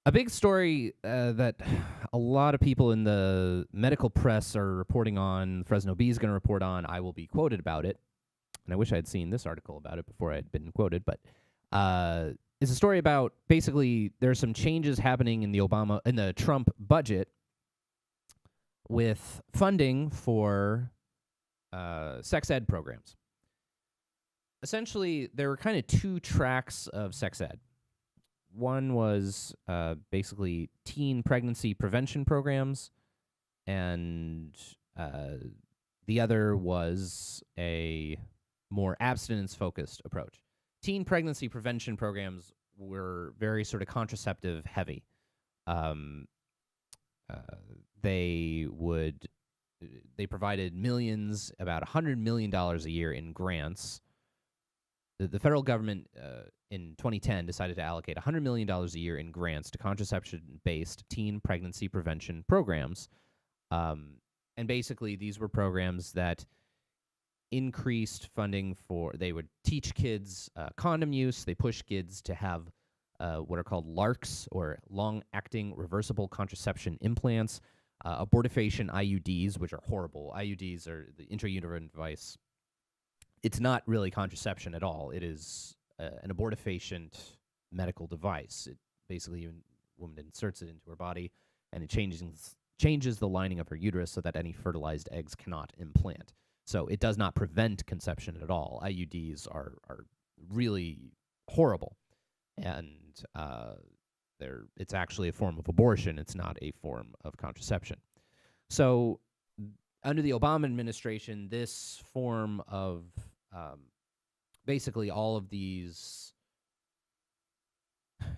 A big story that a lot of people in the medical press are reporting on, Fresno Bee is going to report on, I will be quoted about it, and I wish I had seen this article about it before I had been quoted, but it's a story about basically there's some changes happening in the Trump budget with funding for sex ed programs. Essentially, there were kind of two tracks of sex ed. One was basically teen pregnancy prevention programs, and the other was a more abstinence-focused approach. Teen pregnancy prevention programs were very sort of contraceptive heavy. They provided millions, about $100 million a year in grants. The federal government in 2010 decided to allocate $100 million a year in grants to contraception-based teen pregnancy prevention programs. And basically, these were programs that increased funding they would teach kids condom use. They push kids to have what are called LARCs, or long-acting reversible contraception implants, abortifacient IUDs, which are horrible. IUDs are the intrauterine device. It's not really contraception at all. It is an abortifacient medical device. It basically, a woman inserts it into her body, and it changes the lining of her uterus so that any fertilized eggs cannot implant. So it does not prevent conception at all. IUDs are really horrible, and it's actually a form of abortion. It's not a form of contraception. So under the Obama administration, this form of basically all of these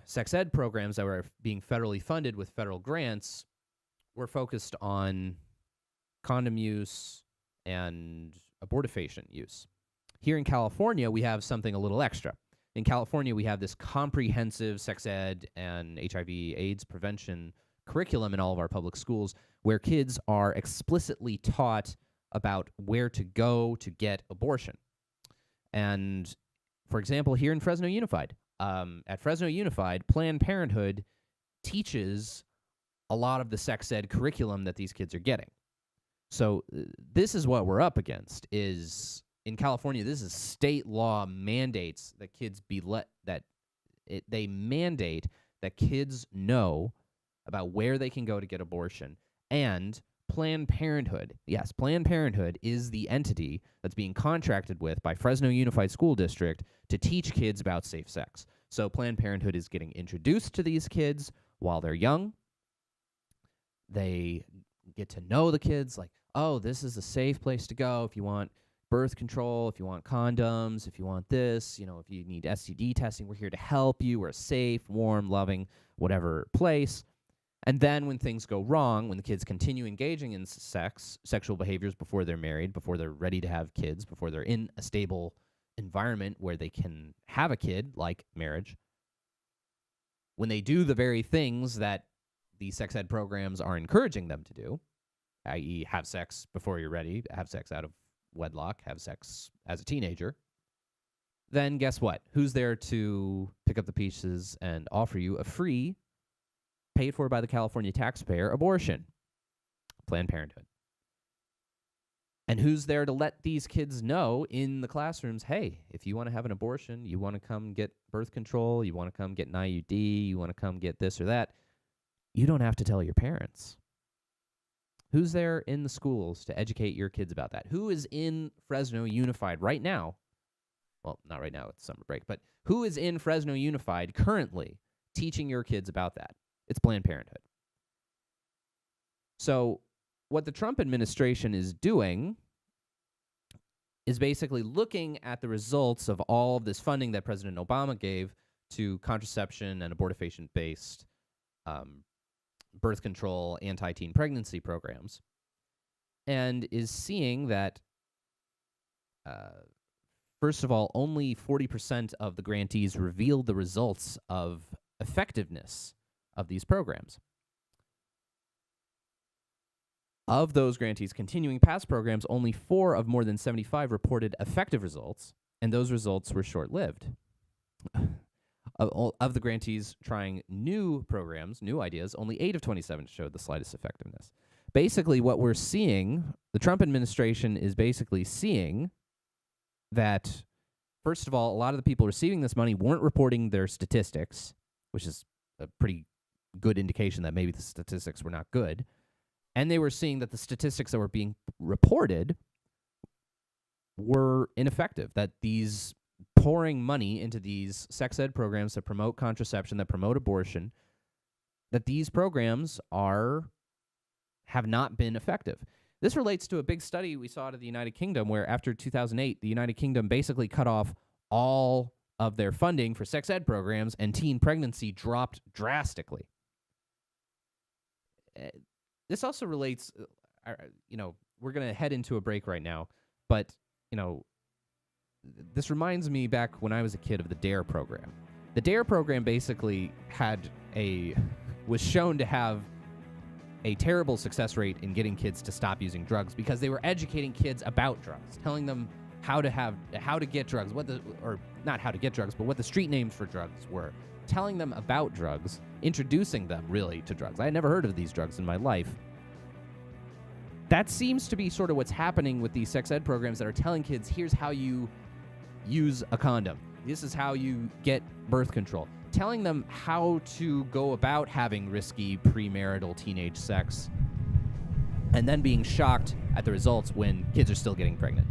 sex ed programs that were being federally funded with federal grants were focused on condom use and abortifacient use. Here in California, we have something a little extra. In California, we have this comprehensive sex ed and HIV/AIDS prevention curriculum in all of our public schools, where kids are explicitly taught about where to go to get abortion. And, for example, here in Fresno Unified, at Fresno Unified, Planned Parenthood teaches a lot of the sex ed curriculum that these kids are getting. So this is what we're up against, is in California, this is state law mandates that kids they mandate that kids know about where they can go to get abortion. And Planned Parenthood, yes, Planned Parenthood is the entity that's being contracted with by Fresno Unified School District to teach kids about safe sex. So Planned Parenthood is getting introduced to these kids while they're young. They get to know the kids, like, oh, this is a safe place to go if you want birth control, if you want condoms, if you want this, if you need STD testing, we're here to help you. We're a safe, warm, loving, whatever place. And then when things go wrong, when the kids continue engaging in sexual behaviors before they're married, before they're ready to have kids, before they're in a stable environment where they can have a kid, like marriage, when they do the very things that the sex ed programs are encouraging them to do, i.e. have sex before you're ready, have sex out of wedlock, have sex as a teenager, then guess what? Who's there to pick up the pieces and offer you a free, paid for by the California taxpayer, abortion? Planned Parenthood. And who's there to let these kids know in the classrooms, hey, if you want to have an abortion, you want to come get birth control, you want to come get an IUD, you want to come get this or that, you don't have to tell your parents. Who's there in the schools to educate your kids about that? Who is in Fresno Unified right now? Well, not right now, it's summer break, but who is in Fresno Unified currently teaching your kids about that? It's Planned Parenthood. So what the Trump administration is doing is basically looking at the results of all of this funding that President Obama gave to contraception and abortifacient-based birth control, anti-teen pregnancy programs, and is seeing that, first of all, only 40% of the grantees revealed the results of effectiveness of these programs. Of those grantees continuing past programs, only 4 of more than 75 reported effective results, and those results were short-lived. Of the grantees trying new programs, new ideas, only 8 of 27 showed the slightest effectiveness. Basically, what we're seeing, the Trump administration is basically seeing that, first of all, a lot of the people receiving this money weren't reporting their statistics, which is a pretty good indication that maybe the statistics were not good. And they were seeing that the statistics that were being reported were ineffective, that these pouring money into these sex ed programs that promote contraception, that promote abortion, that these programs have not been effective. This relates to a big study we saw out of the United Kingdom where after 2008, the United Kingdom basically cut off all of their funding for sex ed programs and teen pregnancy dropped drastically. This also relates, we're going to head into a break right now, but, this reminds me back when I was a kid of the DARE program. The DARE program basically was shown to have a terrible success rate in getting kids to stop using drugs because they were educating kids about drugs, telling them how to get drugs, not how to get drugs, but what the street names for drugs were, telling them about drugs, introducing them really to drugs. I had never heard of these drugs in my life. That seems to be sort of what's happening with these sex ed programs that are telling kids, here's how you use a condom. This is how you get birth control. Telling them how to go about having risky premarital teenage sex and then being shocked at the results when kids are still getting pregnant.